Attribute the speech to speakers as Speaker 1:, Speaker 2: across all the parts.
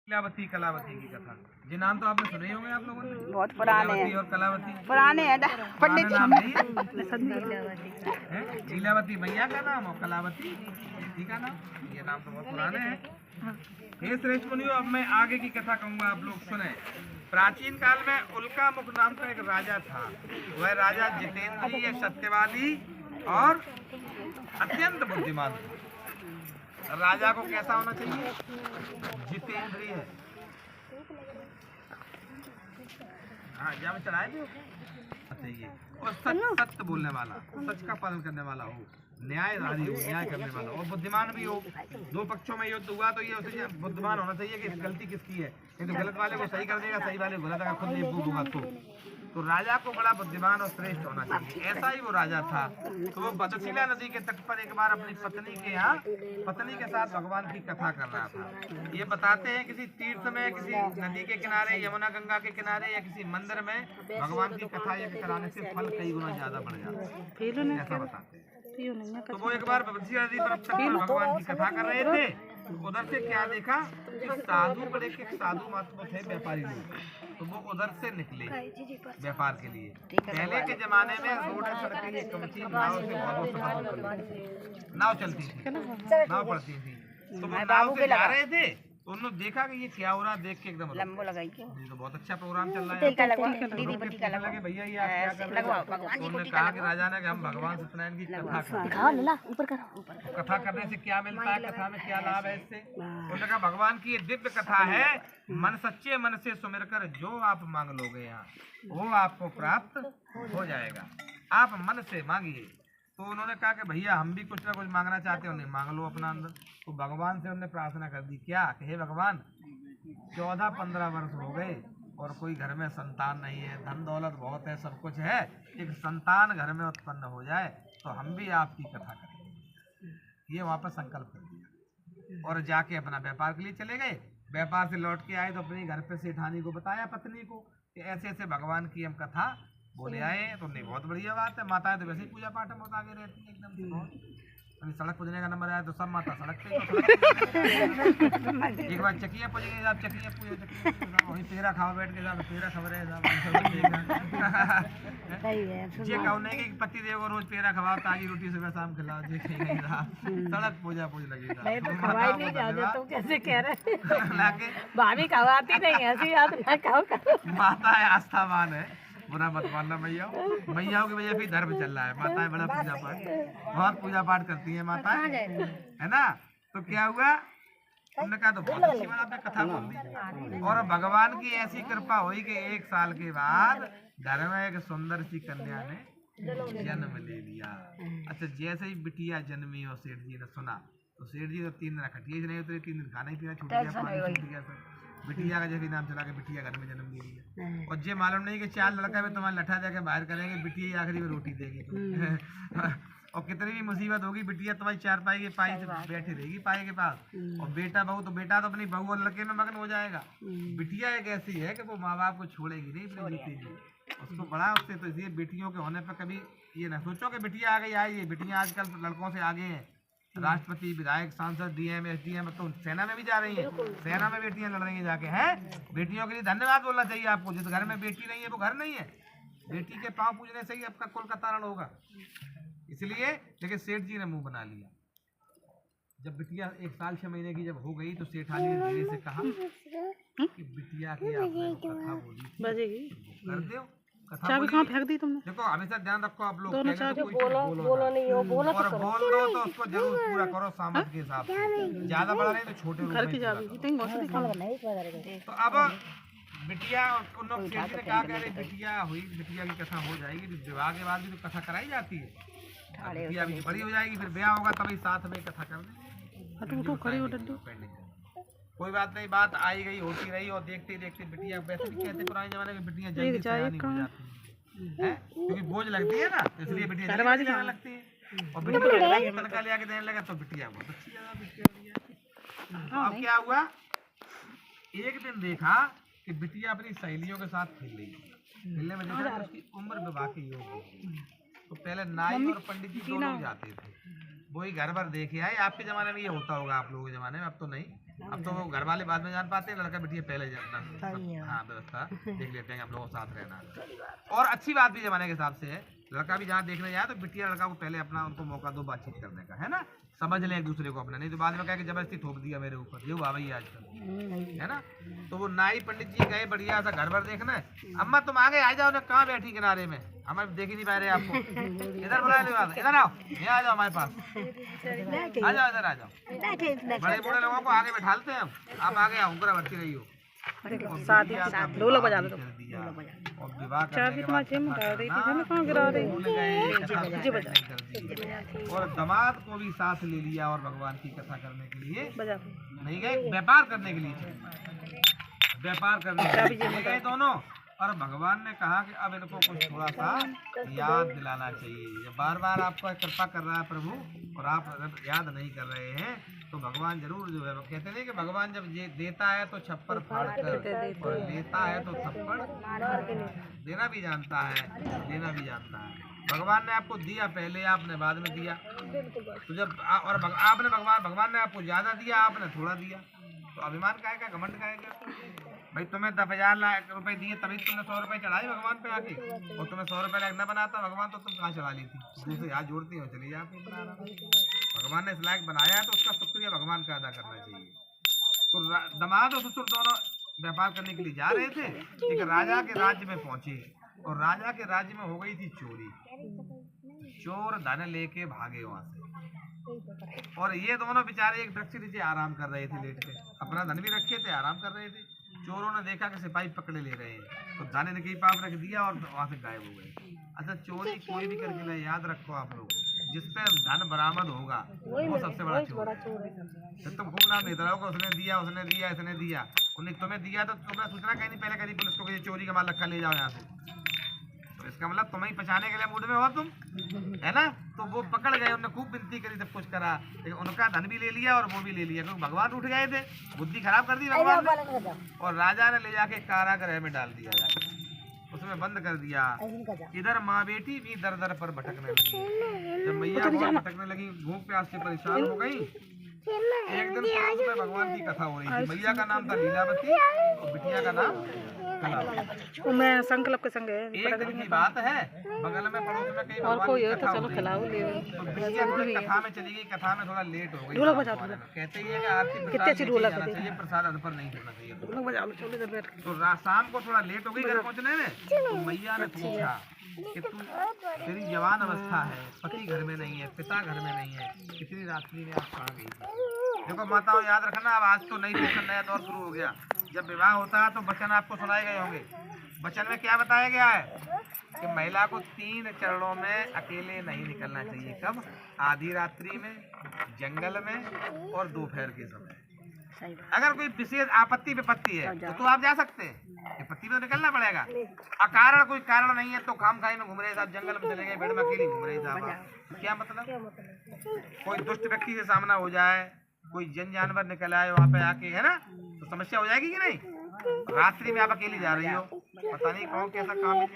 Speaker 1: लीलावती कलावती की कथा, ये नाम तो आपने सुने होंगे आप लोगों ने।
Speaker 2: बहुत पुराने हैं
Speaker 1: और कलावती
Speaker 2: पुराने हैं पंडित जी।
Speaker 1: नाम नहीं है। लीलावती मैया का नाम और कलावती जी का नाम, ये नाम तो बहुत पुराने हैं। हे श्रेष्ठ मुनियों, अब मैं आगे की कथा कहूँगा, आप लोग सुने। प्राचीन काल में उल्का मुख नाम का एक राजा था। वह राजा जितेंद्रिय, सत्यवादी और अत्यंत बुद्धिमान था। राजा को कैसा होना चाहिए? जितेंद्रिय, हाँ जब चढ़ाए चाहिए, और सत्य बोलने वाला, सच का पालन करने वाला हो, न्यायवादी हो, न्याय करने वाला और बुद्धिमान भी हो। दो पक्षों में युद्ध हुआ तो ये उसे बुद्धिमान होना चाहिए कि गलती किसकी है, नहीं तो गलत वाले को सही कर देगा, सही वाले को गलत अगर खुद नहीं होगा तो राजा को बड़ा बुद्धिमान और श्रेष्ठ होना चाहिए। ऐसा ही वो राजा था। तो वो बदशिला नदी के तट पर एक बार अपनी पत्नी के यहाँ पत्नी के साथ भगवान की कथा कर रहा था। ये बताते हैं किसी तीर्थ में, किसी नदी के किनारे, यमुना गंगा के किनारे या किसी मंदिर में भगवान की कथा कराने से फल कई गुना ज्यादा बढ़ जाता है, ऐसा बताते हैं। तो वो एक बार बदशिला नदी पर भगवान की कथा कर रहे थे। उधर से क्या देखा कि साधु बड़े के साधु महात्मा थे, व्यापारी लोग, तो वो उधर से निकले व्यापार के लिए। पहले के जमाने में रोड सड़कें कम थी, नाव चलती थी, नाव पड़ती थी, तो वो नाव से जा रहे थे तो उन्होंने देखा कि ये क्या हो रहा, देख के एकदम लंबो लगाई, ये तो बहुत अच्छा प्रोग्राम चल रहा है। लगे भैया ये आप क्या कर रहे हैं? उन्होंने कहा कि राजा ने कि हम भगवान सत्यनारायण की कथा करने से क्या मिलता है, कथा में क्या लाभ है इससे। उन्होंने कहा भगवान की ये दिव्य कथा है, मन सच्चे मन से सुमिर कर जो आप मांग लोगे यहाँ वो आपको प्राप्त हो जाएगा, आप मन से मांगिए। तो उन्होंने कहा कि भैया हम भी कुछ ना कुछ मांगना चाहते हो, नहीं मांग लो अपना अंदर। तो भगवान से उन्होंने प्रार्थना कर दी, क्या कि हे भगवान 14-15 वर्ष हो गए और कोई घर में संतान नहीं है, धन दौलत बहुत है, सब कुछ है, एक संतान घर में उत्पन्न हो जाए तो हम भी आपकी कथा करेंगे। ये वहाँ पर संकल्प कर दिया और जाके अपना व्यापार के लिए चले गए। व्यापार से लौट के आए तो अपने घर पे सेठानी को बताया, पत्नी को, कि ऐसे ऐसे भगवान की हम कथा बोले आए। तो नहीं बहुत बढ़िया बात है, माताएं तो वैसे ही पूजा पाठ में बहुत आगे रहती है एकदम से। बहुत सड़क पूजने का नंबर आया तो सब माता सड़क पे एक बार चकिया पूजेंगे, आप चकिया पूजो, वही पेड़ा खाओ बैठ के, पेड़ा खबर है ये कहूँ नहीं कि पति देव को रोज पेड़ा खवाओ, ताजी रोटी सुबह शाम खिलाओ, जे सड़क पूजा पूज लगेगा।
Speaker 3: तो कैसे कह रहे भाभी खवाती नहीं ऐसी
Speaker 1: माता है, आस्थावान है, बुरा मत मानना मैया। मैयाओं की वजह से धर्म चल रहा है, माताएं बड़ा पूजा पाठ, बहुत पूजा पाठ करती है माताएं, है ना। तो क्या हुआ, उन्होंने कहा तो बहुत अच्छी बात आपने कथा बोल दी। और भगवान की ऐसी कृपा हुई कि 1 साल के बाद घर में एक सुंदर सी कन्या ने जन्म ले लिया। अच्छा, जैसे ही बिटिया जन्मी और सेठ जी ने सुना तो सेठ जी तो 3 दिन खटिए नहीं उतरे, 3 दिन खाना ही पीना छूट गया, पानी छूट गया सब। बिटिया का जैसे नाम चला के बिटिया घर में जन्म ले लिया। और ये मालूम नहीं कि 4 लड़का में तुम्हारा लठा जाके बाहर करेंगे, बिटिया आखिरी में रोटी देगी। और कितनी भी मुसीबत होगी, बिटिया तुम्हारी 4 पाई के पाई से बैठी रहेगी पाई के पास। और बेटा बहू तो बेटा तो अपनी बहू और लड़के में मगन हो जाएगा। बिटिया एक ऐसी है कि वो माँ बाप को छोड़ेगी नहीं, अपनी जीतेगी, उसको बड़ा उससे। तो इसलिए बेटियों के होने पर कभी ये ना सोचो कि बिटिया आ गई आई है। बिटियां आजकल लड़कों से आगे हैं, राष्ट्रपति, विधायक, सांसद, डीएम, एसडीएम, तो सेना में भी जा रही हैं, सेना में बेटियां लड़ रही हैं जाके, हैं। बेटियों के लिए धन्यवाद बोलना चाहिए आपको। जिस घर में बेटी नहीं है वो घर नहीं है। बेटी के पांव पूजने से ही आपका कुल का तारण होगा। इसलिए लेकिन सेठ जी ने मुंह बना लिया। जब बिटिया 1 साल 6 महीने की जब हो गई तो सेठानी ने धीरे से कहा कि बिटिया की आपने कथा बोली कर दो,
Speaker 3: चाबी कहाँ फेंक दी तुमने?
Speaker 1: देखो हमेशा ध्यान रखो आप लोग,
Speaker 3: बोलो
Speaker 1: नहीं हो, बोलो और बोल दो तो उसको जरूर पूरा करो सामर्थ के हिसाब से, ज्यादा बड़ा नहीं तो छोटे
Speaker 3: घर की चाबी।
Speaker 1: तो अब बिटिया उन लोग सेठ जी ने कहा कि बिटिया हुई, बिटिया की कथा हो जाएगी, विवाह के बाद भी तो कथा कराई जाती है, बिटिया भी बड़ी हो जाएगी, फिर ब्याह होगा तभी साथ में कथा कर देंगे। कोई बात नहीं, बात आई गई होती रही और देखते देखते बिटिया, वैसे भी कहते पुराने जमाने में बिटियां जल्दी सयानी हो जाती हैं, क्योंकि बोझ लगती है ना, इसलिए बिटियां जल्दी जाने लगती है। और बिटिया तनखा ले आके देने लगा तो बिटिया बहुत अच्छी ज्यादा। अब क्या हुआ, एक दिन देखा कि बिटिया अपनी सहेलियों के साथ खेल रही है, खेलने में देखा उसकी उम्र विवाह की योग हो गई। तो पहले नाई और पंडित जी दोनों जाते थे, वही घर भर देखे आए। आपके जमाने में ये होता होगा, आप लोगों के जमाने में अब तो नहीं। अब तो वो घर वाले बाद में जान पाते हैं, लड़का बिटिया पहले जानता। हाँ व्यवस्था देख लेते हैं, हम लोगों के साथ रहना। और अच्छी बात भी जमाने के हिसाब से है, लड़का भी जहाँ देखने जाए तो बिटिया लड़का को पहले अपना उनको मौका दो बातचीत करने का, है ना, समझ ले एक दूसरे को अपना, नहीं तो बाद में कह के जबरदस्ती थोप दिया मेरे ऊपर, ये हुआ भाई आजकल, है ना। तो वो नाई पंडित जी गए बढ़िया सा घर भर देखना है, अम्मा तुम आगे आ जाओ ना, कहाँ बैठी किनारे में, हम देख ही नहीं पा रहे आपको, इधर बुला ले, इधर आओ, ये आ जाओ हमारे पास, आ जाओ इधर आ जाओ, बड़े बूढ़े लोगों को आगे बैठाते हैं हम, आप आगे आओ, उंगरा बढ़ती रही हो।
Speaker 3: शादी ढोलक बजा दो,
Speaker 1: और विवाह करने के बाद और दामाद को भी साथ ले लिया और भगवान की कथा करने के लिए नहीं गए, व्यापार करने के लिए व्यापार करने के लिए गए दोनों। और भगवान ने कहा कि अब इनको कुछ थोड़ा सा याद दिलाना चाहिए, बार बार आपको कृपा कर रहा है प्रभु और आप अगर याद नहीं कर रहे हैं तो भगवान जरूर जो है, कहते नहीं कि भगवान जब ये देता है तो छप्पर फाड़ कर और लेता है तो थप्पड़ देना भी जानता है, लेना भी जानता है। भगवान ने आपको दिया पहले, आपने बाद में दिया, तो जब और आपने भगवान ने आपको ज्यादा दिया, आपने थोड़ा दिया, तो अभिमान का है क्या, घमंड का है क्या? भाई तुम्हें 10,000 रुपए दिए तभी तुमने 100 रुपए चढ़ाई भगवान पे आके, और तुम्हें 100 रुपए लायक न बनाता भगवान तो तुम कहाँ चढ़ा ली थी, दूसरे हाथ जोड़ती हो चली जाती। भगवान ने इस लायक बनाया है तो उसका शुक्रिया भगवान का अदा करना चाहिए। तो दामाद और ससुर दोनों व्यापार करने के लिए जा रहे थे, एक राजा के राज्य में पहुंचे और राजा के राज्य में हो गई थी चोरी, चोर धन लेके भागे वहां से, और ये दोनों बेचारे एक वृक्ष नीचे आराम कर रहे थे लेट के, अपना धन भी रखे थे, आराम कर रहे थे। चोरों ने देखा कि सिपाही पकड़े ले रहे हैं तो धन इनके पास रख दिया और वहां से गायब हो गए। अच्छा चोरी कोई भी करके ना, याद रखो आप लोग, जिस पे धन बरामद होगा वो सबसे बड़ा चोर है। तुम खूब नाम लेते रहोगे उसने दिया उसने दिया इसने दिया, उन्हें तुम्हें दिया तो तुमने सूचना कहीं नहीं पहले करी पुलिस को कि चोरी का माल रखा ले जाओ यहाँ से, तो इसका मतलब तुम्हें ही बचाने के लिए मूड में हो तुम, है ना। तो वो पकड़ गए, उन्होंने खूब विनती करी, सब कुछ करा, लेकिन उनका धन भी ले लिया और वो भी ले लिया, क्योंकि भगवान उठ गए थे, बुद्धि खराब कर दी भगवान ने, और राजा ने ले जाके कारागृह में डाल दिया जाके, उसमें बंद कर दिया। इधर माँ बेटी भी दर दर पर भटकने लगी, जब मैया भटकने लगी, भूख प्यास से परेशान हो गई। एक दिन पड़ोस में भगवान की कथा हो रही थी, मैया का नाम था लीलावती और बिटिया का नाम कलावती।
Speaker 3: मैं संकल्प के संग
Speaker 1: एक दिन की बात है, बगल में पड़ोस में कहीं भगवान की कथा हो रही थी, तो बिटिया थोड़ी कथा में चली गई, कथा में थोड़ा लेट हो गई, कहते ही है कि आरती प्रसाद चाहिए, प्रसाद अध पर नहीं करना चाहिए। तो शाम को थोड़ा लेट हो गई घर पहुँचने में, तो मैया ने पूछा कि तू तेरी जवान अवस्था है, पति घर में नहीं है, पिता घर में नहीं है, कितनी रात्रि में आप कहाँ गई? देखो माताओं याद रखना, अब आज तो नई फैशन नया दौर शुरू हो गया, जब विवाह होता है तो वचन आपको सुनाए गए होंगे। वचन में क्या बताया गया है कि महिला को 3 चरणों में अकेले नहीं निकलना चाहिए, कब? आधी रात्रि में, जंगल में और दोपहर के समय। अगर कोई विशेष आपत्ति विपत्ति है तो आप जा सकते हैं, विपत्ति में तो निकलना पड़ेगा। अकारण कोई कारण नहीं है तो खामखाई में घूम रहे साहब, जंगल में चले गए, पेड़ में अकेले घूम रहे साहब, तो क्या मतलब? कोई दुष्ट व्यक्ति से सामना हो जाए, कोई जन जानवर निकल आए वहाँ पे आके, है ना, तो समस्या हो जाएगी कि नहीं। रात्रि में आप अकेली जा रही हो, पता नहीं कौन कैसा काम है,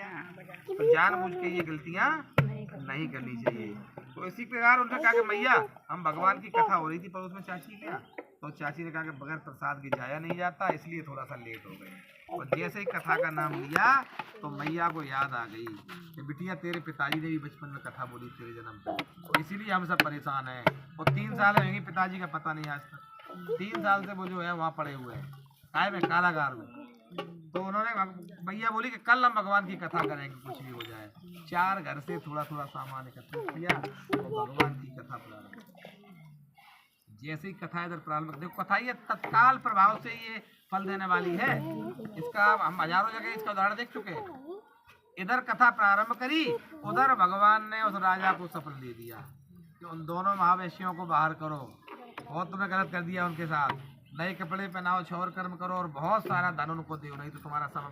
Speaker 1: तो जानबूझ के ये गलतियाँ नहीं करनी चाहिए। तो इसी प्रकार उन्होंने कहा कि मैया हम भगवान की कथा हो रही थी पड़ोस में चाची के यहाँ, तो चाची ने कहा कि बगैर प्रसाद के जाया नहीं जाता, इसलिए थोड़ा सा लेट हो गए। और जैसे ही कथा का नाम लिया तो मैया को याद आ गई कि बिटिया तेरे पिताजी ने भी बचपन में कथा बोली तेरे जन्म पर, तो इसीलिए हम सब परेशान हैं। और 3 साल रहेंगे, पिताजी का पता नहीं आज तक, 3 साल से वो जो है वहाँ पड़े हुए हैं, काय में, कारागार में। तो उन्होंने भैया बोली कि कल हम भगवान की कथा करेंगे, कुछ भी हो जाए। 4 घर से थोड़ा थोड़ा सामान एकत्रित किया और भगवान की कथा प्रारंभ। जैसे ही कथा इधर प्रारंभ, देखो कथा ये तत्काल प्रभाव से ये फल देने वाली है, इसका हम हजारों जगह इसका उदाहरण देख चुके हैं। इधर कथा प्रारंभ करी, उधर भगवान ने उस राजा को सफल दे दिया कि उन दोनों महावेशियों को बाहर करो, बहुत तुमने गलत कर दिया उनके साथ, नए कपड़े पहनाओ, क्षौर कर्म करो और बहुत सारा धन उनको दो, नहीं तो तुम्हारा सब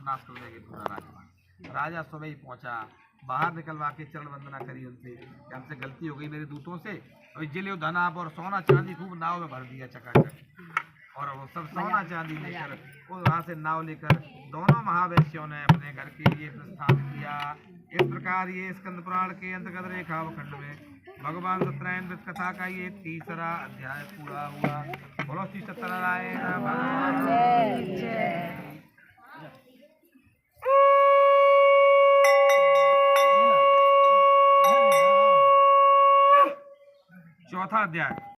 Speaker 1: नाश कर देंगे पूरा राजपाट। राजा सुबह ही पहुंचा, बाहर निकलवा के चरण वंदना करी उनसे, हमसे गलती हो गई मेरे दूतों से, और जिले धन आप और सोना चांदी खूब नाव में भर दिया चकाचक। और वो सब सोना चांदी लेकर वहां से नाव लेकर दोनों महावैश्यों ने अपने घर के लिए प्रस्थान किया। इस प्रकार ये स्कंद पुराण के अंतर्गत रेखावखंड में भगवान सत्यनारायण व्रत कथा का ये तीसरा अध्याय पूरा हुआ। बोलो श्री सत्यनारायण भगवान की जय। चौथा अध्याय।